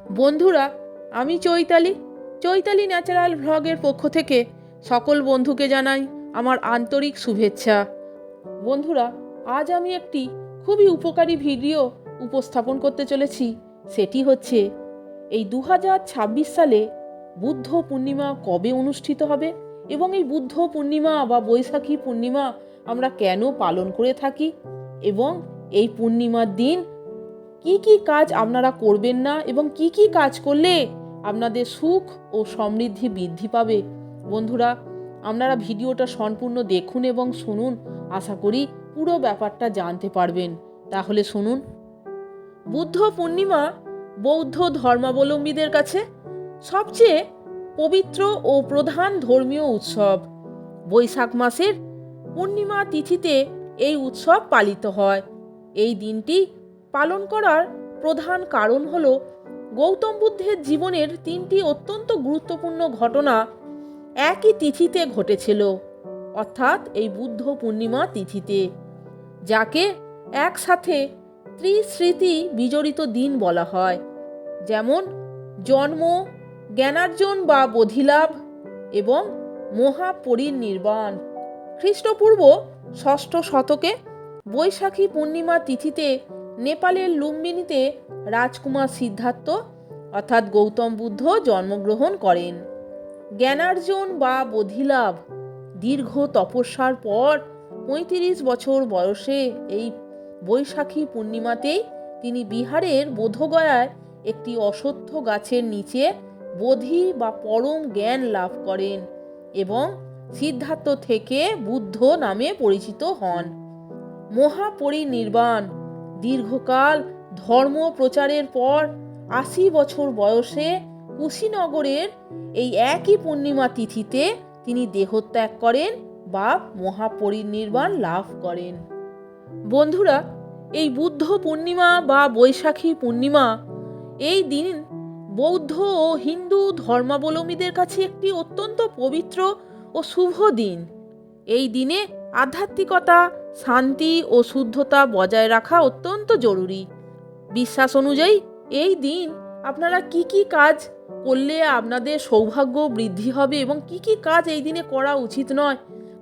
বন্ধুরা, আমি চৈতালি ন্যাচারাল ভ্লগের পক্ষ থেকে সকল বন্ধুকে জানাই আমার আন্তরিক শুভেচ্ছা। বন্ধুরা, আজ আমি একটি খুবই উপকারী ভিডিও উপস্থাপন করতে চলেছি। সেটি হচ্ছে এই 2026 সালে বুদ্ধ পূর্ণিমা কবে অনুষ্ঠিত হবে এবং এই বুদ্ধ পূর্ণিমা বা বৈশাখী পূর্ণিমা আমরা কেন পালন করে থাকি এবং এই পূর্ণিমার দিন কি কি কাজ আপনারা করবেন না এবং কি কি কাজ করলে আপনাদের সুখ ও সমৃদ্ধি বৃদ্ধি পাবে। বন্ধুরা, আপনারা ভিডিওটা সম্পূর্ণ দেখুন এবং শুনুন, আশা করি পুরো ব্যাপারটা জানতে পারবেন। তাহলে শুনুন। বুদ্ধ পূর্ণিমা বৌদ্ধ ধর্মাবলম্বীদের কাছে সবচেয়ে পবিত্র ও প্রধান ধর্মীয় উৎসব। বৈশাখ মাসের পূর্ণিমা তিথিতে এই উৎসব পালিত হয়। এই দিনটি পালন করার প্রধান কারণ হল গৌতম বুদ্ধের জীবনের 3টি অত্যন্ত গুরুত্বপূর্ণ ঘটনা একই তিথিতে ঘটেছিল, অর্থাৎ এই বুদ্ধ পূর্ণিমা তিথিতে, যাকে একসাথে ত্রিস্মৃতি বিজড়িত দিন বলা হয়। যেমন জন্ম, জ্ঞানার্জন বা বোধিলাভ এবং মহাপরিনির্বাণ। খ্রিস্টপূর্ব 6ষ্ঠ শতকে বৈশাখী পূর্ণিমা তিথিতে নেপালের লুম্বিনীতে রাজকুমার সিদ্ধার্থ অর্থাৎ গৌতম বুদ্ধ জন্মগ্রহণ করেন। জ্ঞানার্জন বা বোধিলাভ, দীর্ঘ তপস্যার পর 35 বছর বয়সে এই বৈশাখী পূর্ণিমাতেই তিনি বিহারের বোধগয়ায় একটি অশ্বত্থ গাছের নিচে বোধি বা পরম জ্ঞান লাভ করেন এবং সিদ্ধার্থ থেকে বুদ্ধ নামে পরিচিত হন। মহাপরিনির্বাণ, দীর্ঘকাল ধর্ম প্রচারের পর 80 বছর বয়সে কুশীনগরের এই একই পূর্ণিমা তিথিতে তিনি দেহত্যাগ করেন বা মহাপরিনির্বাণ লাভ করেন। বন্ধুরা, এই বুদ্ধ পূর্ণিমা বা বৈশাখী পূর্ণিমা এই দিন বৌদ্ধ ও হিন্দু ধর্মাবলম্বীদের কাছে একটি অত্যন্ত পবিত্র ও শুভ দিন। এই দিনে আধ্যাত্মিকতা, শান্তি ও শুদ্ধতা বজায় রাখা অত্যন্ত জরুরি। বিশ্বাস অনুযায়ী এই দিন আপনারা কি কি কাজ করলে আপনাদের সৌভাগ্য বৃদ্ধি হবে এবং কি কি কাজ এই দিনে করা উচিত নয়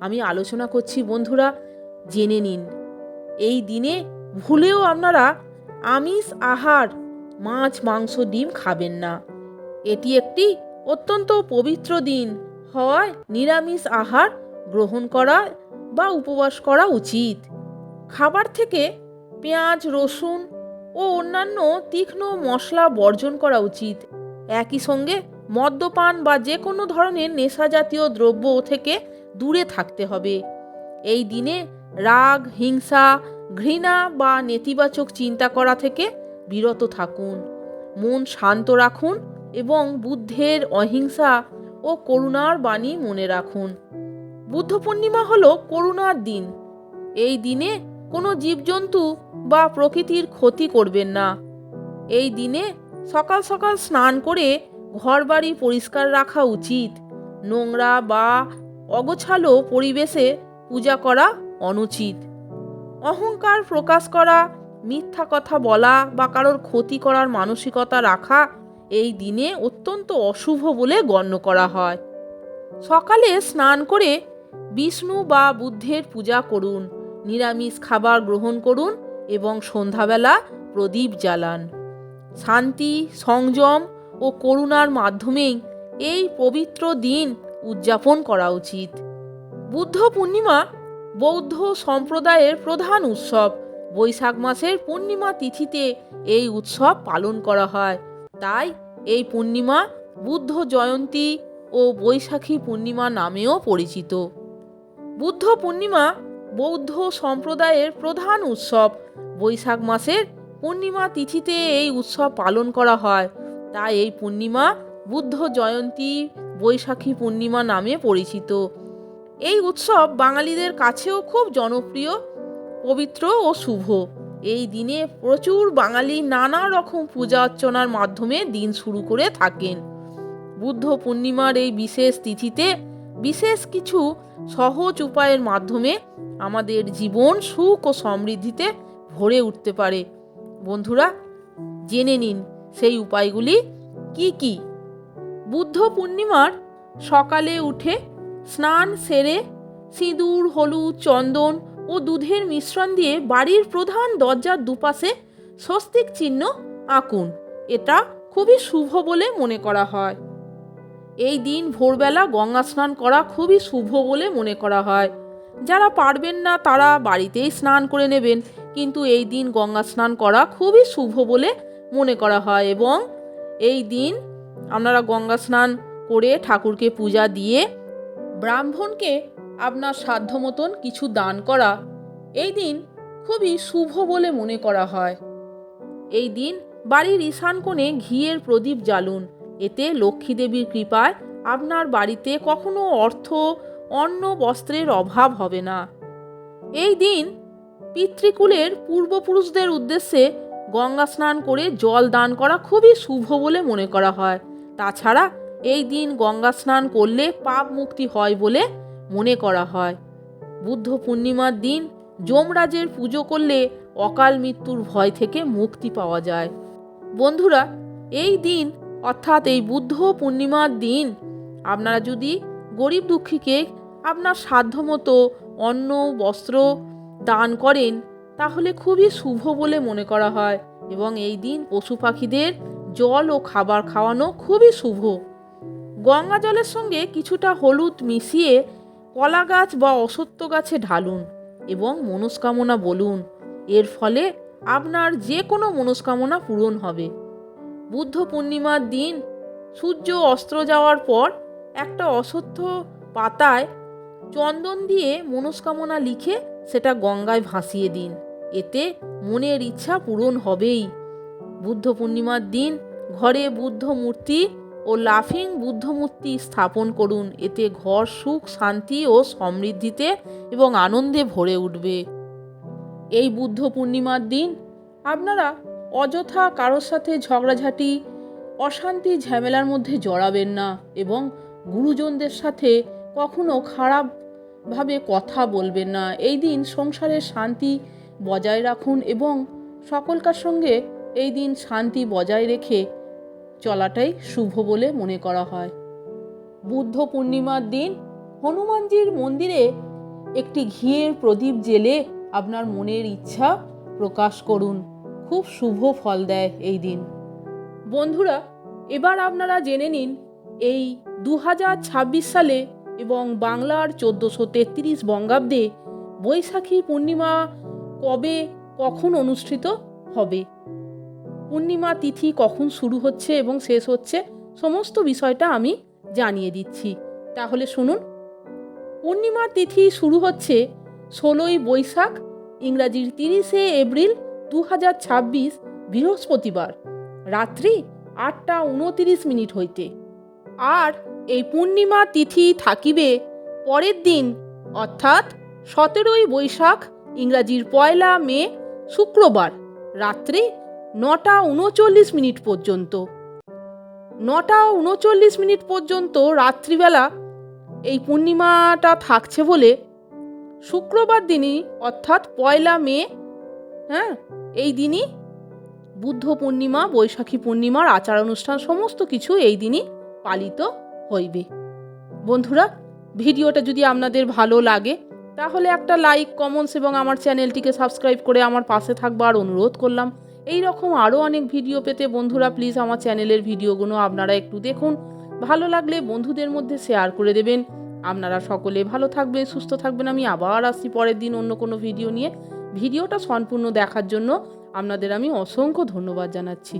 আমি আলোচনা করছি। বন্ধুরা, জেনে নিন। এই দিনে ভুলেও আপনারা আমিষ আহার, মাছ, মাংস, ডিম খাবেন না। এটি একটি অত্যন্ত পবিত্র দিন হওয়ায় নিরামিষ আহার গ্রহণ করা বা উপবাস করা উচিত। খাবার থেকে পেঁয়াজ, রসুন ও অন্যান্য তীক্ষ্ণ মশলা বর্জন করা উচিত। একই সঙ্গে মদ্যপান বা যে কোনো ধরনের নেশাজাতীয় দ্রব্য থেকে দূরে থাকতে হবে। এই দিনে রাগ, হিংসা, ঘৃণা বা নেতিবাচক চিন্তা করা থেকে বিরত থাকুন। মন শান্ত রাখুন এবং বুদ্ধের অহিংসা ও করুণার বাণী মনে রাখুন। বুদ্ধ পূর্ণিমা হলো করুণার দিন। এই দিনে কোনো জীবজন্তু বা প্রকৃতির ক্ষতি করবেন না। এই দিনে সকাল সকাল স্নান করে ঘরবাড়ি পরিষ্কার রাখা উচিত। নোংরা বা অগোছালো পরিবেশে পূজা করা অনুচিত। অহংকার প্রকাশ করা, মিথ্যা কথা বলা বা কারোর ক্ষতি করার মানসিকতা রাখা এই দিনে অত্যন্ত অশুভ বলে গণ্য করা হয়। সকালে স্নান করে বিষ্ণু বা বুদ্ধের পূজা করুন, নিরামিষ খাবার গ্রহণ করুন এবং সন্ধ্যাবেলা প্রদীপ জ্বালান। শান্তি, সংযম ও করুণার মাধ্যমেই এই পবিত্র দিন উদযাপন করা উচিত। বুদ্ধ পূর্ণিমা বৌদ্ধ সম্প্রদায়ের প্রধান উৎসব। বৈশাখ মাসের পূর্ণিমা তিথিতে এই উৎসব পালন করা হয়। তাই এই পূর্ণিমা বুদ্ধ জয়ন্তী ও বৈশাখী পূর্ণিমা নামেও পরিচিত। বুদ্ধ পূর্ণিমা বৌদ্ধ সম্প্রদায়ের প্রধান উৎসব। বৈশাখ মাসের পূর্ণিমা তিথিতে এই উৎসব পালন করা হয়। তাই এই পূর্ণিমা বুদ্ধ জয়ন্তী, বৈশাখী পূর্ণিমা নামে পরিচিত। এই উৎসব বাঙালিদের কাছেও খুব জনপ্রিয়, পবিত্র ও শুভ। এই দিনে প্রচুর বাঙালি নানা রকম পূজা অর্চনার মাধ্যমে দিন শুরু করে থাকেন। বুদ্ধ পূর্ণিমার এই বিশেষ তিথিতে বিশেষ কিছু সহজ উপায়ের মাধ্যমে আমাদের জীবন সুখ ও সমৃদ্ধিতে ভরে উঠতে পারে। বন্ধুরা, জেনে নিন সেই উপায়গুলি কি কি? বুদ্ধ পূর্ণিমার সকালে উঠে স্নান সেরে সিঁদুর, হলুদ, চন্দন ও দুধের মিশ্রণ দিয়ে বাড়ির প্রধান দরজার দুপাশে স্বস্তিক চিহ্ন আঁকুন। এটা খুবই শুভ বলে মনে করা হয়। এই দিন ভোরবেলা গঙ্গা স্নান করা খুবই শুভ বলে মনে করা হয়। যারা পারবেন না তারা বাড়িতেই স্নান করে নেবেন, কিন্তু এই দিন গঙ্গা স্নান করা খুবই শুভ বলে মনে করা হয়। এবং এই দিন আপনারা গঙ্গা স্নান করে ঠাকুরকে পূজা দিয়ে ব্রাহ্মণকে আপনার সাধ্য মতন কিছু দান করা এই দিন খুবই শুভ বলে মনে করা হয়। এই দিন বাড়ির ঈশান কোণে ঘিয়ের প্রদীপ জ্বালুন। এতে লক্ষ্মী দেবীর কৃপায় আপনার বাড়িতে কখনো অর্থ, অন্ন, বস্ত্রের অভাব হবে না। এই দিন পিতৃকুলের পূর্বপুরুষদের উদ্দেশ্যে গঙ্গা স্নান করে জল দান করা খুবই শুভ বলে মনে করা হয়। তাছাড়া এই দিন গঙ্গা স্নান করলে পাপ মুক্তি হয় বলে মনে করা হয়। বুদ্ধ পূর্ণিমার দিন যমরাজের পুজো করলে অকাল মৃত্যুর ভয় থেকে মুক্তি পাওয়া যায়। বন্ধুরা, এই দিন অর্থাৎ এই বুদ্ধ পূর্ণিমার দিন আপনারা যদি গরিব দুঃখীকে আপনার সাধ্যমতো অন্ন, বস্ত্র দান করেন তাহলে খুবই শুভ বলে মনে করা হয়। এবং এই দিন পশু পাখিদের জল ও খাবার খাওয়ানো খুবই শুভ। গঙ্গা জলের সঙ্গে কিছুটা হলুদ মিশিয়ে কলা গাছ বা অশ্বত্থ গাছে ঢালুন এবং মনস্কামনা বলুন। এর ফলে আপনার যে কোনো মনস্কামনা পূরণ হবে। বুদ্ধ পূর্ণিমার দিন সূর্য অস্ত যাওয়ার পর একটা অশ্বত্থ পাতায় চন্দন দিয়ে মনস্কামনা লিখে সেটা গঙ্গায় ভাসিয়ে দিন। এতে মনের ইচ্ছা পূরণ হবেই। বুদ্ধ পূর্ণিমার দিন ঘরে বুদ্ধ মূর্তি ও লাফিং বুদ্ধ মূর্তি স্থাপন করুন। এতে ঘর সুখ, শান্তি ও সমৃদ্ধিতে এবং আনন্দে ভরে উঠবে। এই বুদ্ধ পূর্ণিমার দিন আপনারা অযথা কারোর সাথে ঝগড়াঝাটি, অশান্তি, ঝামেলার মধ্যে জড়াবেন না এবং গুরুজনদের সাথে কখনো খারাপভাবে কথা বলবেন না। এই দিন সংসারের শান্তি বজায় রাখুন এবং সকলকার সঙ্গে এই দিন শান্তি বজায় রেখে চলাটাই শুভ বলে মনে করা হয়। বুদ্ধ পূর্ণিমার দিন হনুমানজির মন্দিরে একটি ঘিয়ের প্রদীপ জেলে আপনার মনের ইচ্ছা প্রকাশ করুন। খুব শুভ ফল দেয় এই দিন। বন্ধুরা, এবার আপনারা জেনে নিন এই 2026 সালে এবং বাংলার 1433 বঙ্গাব্দে বৈশাখী পূর্ণিমা কবে, কখন অনুষ্ঠিত হবে, পূর্ণিমা তিথি কখন শুরু হচ্ছে এবং শেষ হচ্ছে, সমস্ত বিষয়টা আমি জানিয়ে দিচ্ছি। তাহলে শুনুন। পূর্ণিমা তিথি শুরু হচ্ছে 16ই বৈশাখ, ইংরাজির 30শে এপ্রিল 2026 বৃহস্পতিবার রাত্রি 8:29 হইতে। আর এই পূর্ণিমা তিথি থাকিবে পরের দিন অর্থাৎ 17ই বৈশাখ, ইংরাজির 1 মে শুক্রবার রাত্রি 9:39 পর্যন্ত। 9:39 পর্যন্ত রাত্রিবেলা এই পূর্ণিমাটা থাকছে বলে শুক্রবার দিনই অর্থাৎ 1 মে, এই দিনই বুদ্ধ পূর্ণিমা, বৈশাখী পূর্ণিমার আচার অনুষ্ঠান সমস্ত কিছু এই দিনই পালিত হইবে। বন্ধুরা, ভিডিওটা যদি আপনাদের ভালো লাগে তাহলে একটা লাইক, কমেন্টস এবং আমার চ্যানেলটিকে সাবস্ক্রাইব করে আমার পাশে থাকবার অনুরোধ করলাম। এই রকম আরও অনেক ভিডিও পেতে বন্ধুরা প্লিজ আমার চ্যানেলের ভিডিওগুলো আপনারা একটু দেখুন। ভালো লাগলে বন্ধুদের মধ্যে শেয়ার করে দেবেন। আপনারা সকলে ভালো থাকবেন, সুস্থ থাকবেন। আমি আবার আসছি পরের দিন অন্য কোনো ভিডিও নিয়ে। ভিডিওটা সম্পূর্ণ দেখার জন্য আপনাদের আমি অসংখ্য ধন্যবাদ জানাচ্ছি।